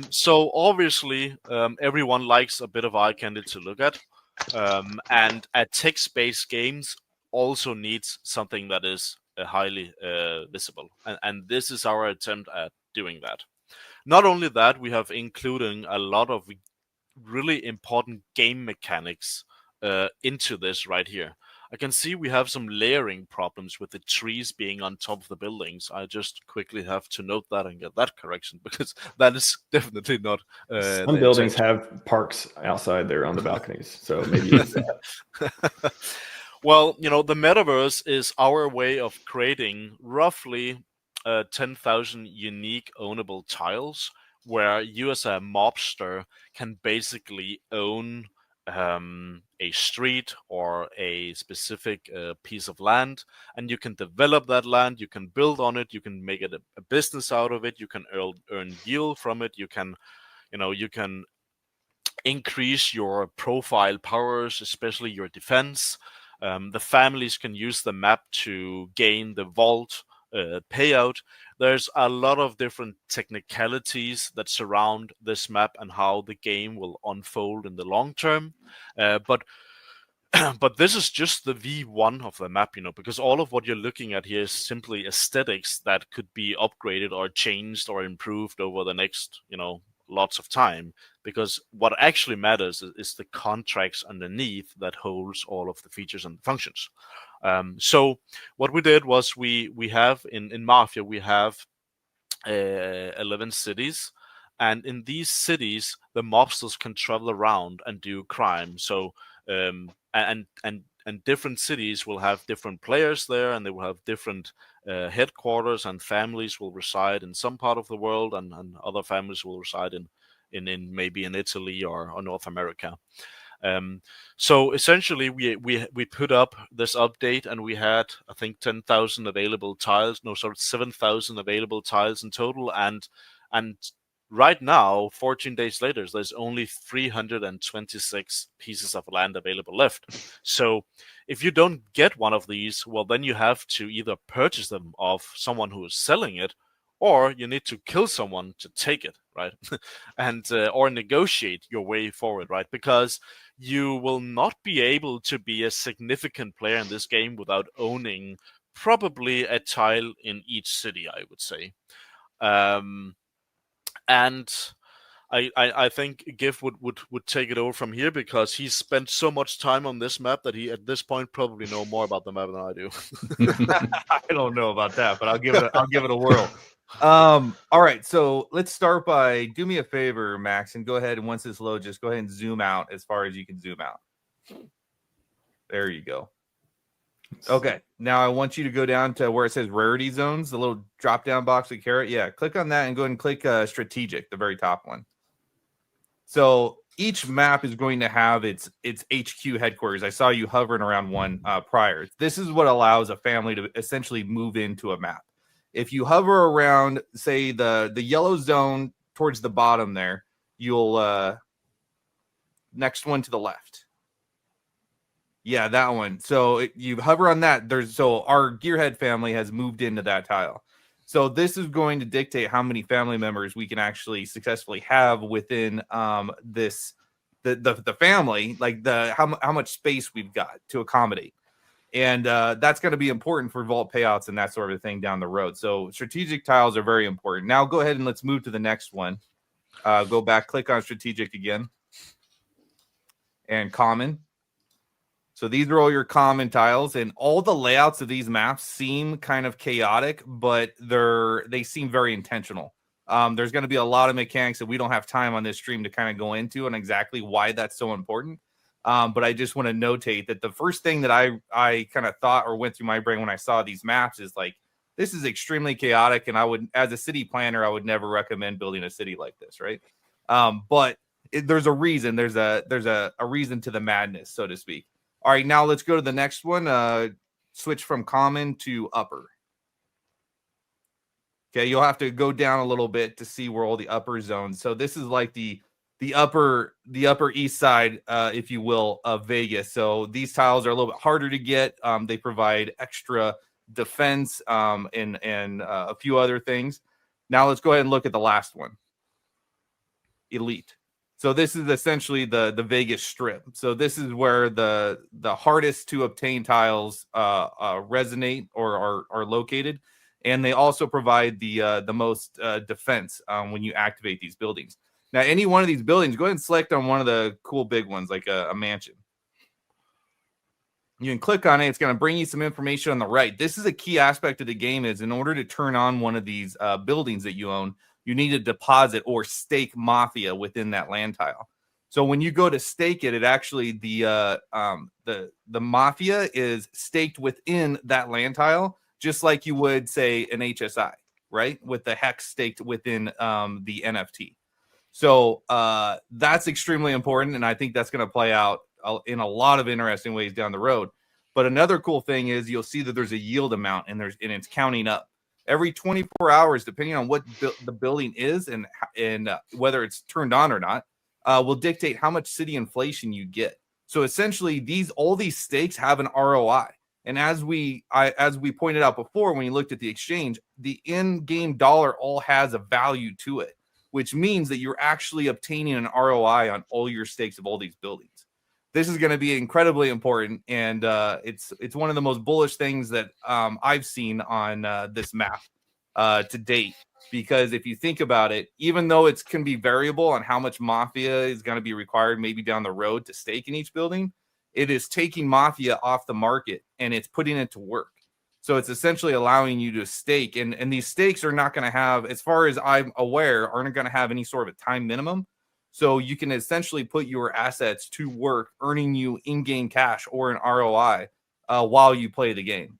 So obviously, everyone likes a bit of eye candy to look at, and a text-based games also needs something that is highly visible, and this is our attempt at doing that. Not only that, we have including a lot of really important game mechanics into this right here. I can see we have some layering problems with the trees being on top of the buildings. I just quickly have to note that and get that correction because that is definitely not Some the buildings intention. have parks outside there on the balconies, so maybe it's Well, the metaverse is our way of creating roughly 10,000 unique ownable tiles where you as a mobster can basically own a street or a specific piece of land, and you can develop that land, you can build on it, you can make it a business out of it, you can earn yield from it, you can increase your profile powers, especially your defense. The families can use the map to gain the vault payout. There's a lot of different technicalities that surround this map and how the game will unfold in the long term. But but this is just the V1 of the map, because all of what you're looking at here is simply aesthetics that could be upgraded or changed or improved over the next, lots of time. Because what actually matters is the contracts underneath that holds all of the features and functions. So what we did was we have in Mafia, we have 11 cities. And in these cities, the mobsters can travel around and do crime. So and different cities will have different players there, and they will have different headquarters, and families will reside in some part of the world, and other families will reside in maybe in Italy or North America. So essentially, we put up this update, and we had, I think, 10,000 available tiles. No, sorry, 7,000 available tiles in total, and right now, 14 days later, there's only 326 pieces of land available left. So if you don't get one of these, well, then you have to either purchase them off someone who is selling it, or you need to kill someone to take it, right? And or negotiate your way forward, right? Because you will not be able to be a significant player in this game without owning probably a tile in each city, I would say. And I think GIF would take it over from here because he's spent so much time on this map that he at this point probably know more about the map than I do. I don't know about that, but I'll give it a whirl. All right, so let's start by do me a favor, Max, and go ahead, and once this loads, just go ahead and zoom out as far as you can zoom out. There you go. Okay, now I want you to go down to where it says rarity zones, the little drop down box with carrot. Yeah, click on that and go ahead and click strategic, the very top one. So each map is going to have its HQ headquarters. I saw you hovering around one prior. This is what allows a family to essentially move into a map. If you hover around, say, the yellow zone towards the bottom there, you'll next one to the left. Yeah, that one. So you hover on that. So our Gearhead family has moved into that tile. So this is going to dictate how many family members we can actually successfully have within the family, like how much space we've got to accommodate. And that's going to be important for vault payouts and that sort of thing down the road. So strategic tiles are very important. Now go ahead and let's move to the next one. Go back, click on strategic again. And common. So these are all your common tiles, and all the layouts of these maps seem kind of chaotic, but they seem very intentional. There's going to be a lot of mechanics that we don't have time on this stream to kind of go into and exactly why that's so important. But I just want to notate that the first thing that I kind of thought or went through my brain when I saw these maps is like, this is extremely chaotic, and I would, as a city planner, I would never recommend building a city like this, right? But there's a reason. There's a reason to the madness, so to speak. All right, now let's go to the next one. Switch from common to upper. Okay, you'll have to go down a little bit to see where all the upper zones. So this is like the upper east side, if you will, of Vegas. So these tiles are a little bit harder to get. They provide extra defense and a few other things. Now let's go ahead and look at the last one. elite. So this is essentially the Vegas Strip. So this is where the hardest to obtain tiles resonate or are located, and they also provide the most defense when you activate these buildings. Now, any one of these buildings, go ahead and select on one of the cool big ones, like a mansion. You can click on it. It's going to bring you some information on the right. This is a key aspect of the game. Is in order to turn on one of these buildings that you own, you need to deposit or stake Mafia within that land tile. So when you go to stake it, it actually the Mafia is staked within that land tile, just like you would say an HSI, right? With the hex staked within the NFT. So that's extremely important, and I think that's going to play out in a lot of interesting ways down the road. But another cool thing is you'll see that there's a yield amount, and it's counting up. Every 24 hours, depending on what the building is and whether it's turned on or not, will dictate how much city inflation you get. So essentially, all these stakes have an ROI. And as we pointed out before, when you looked at the exchange, the in-game dollar all has a value to it, which means that you're actually obtaining an ROI on all your stakes of all these buildings. This is going to be incredibly important, and it's one of the most bullish things that I've seen on this map to date. Because if you think about it, even though it can be variable on how much Mafia is going to be required maybe down the road to stake in each building, it is taking Mafia off the market and it's putting it to work. So it's essentially allowing you to stake, and these stakes are not going to have, as far as I'm aware, aren't going to have any sort of a time minimum. So you can essentially put your assets to work, earning you in-game cash or an ROI while you play the game.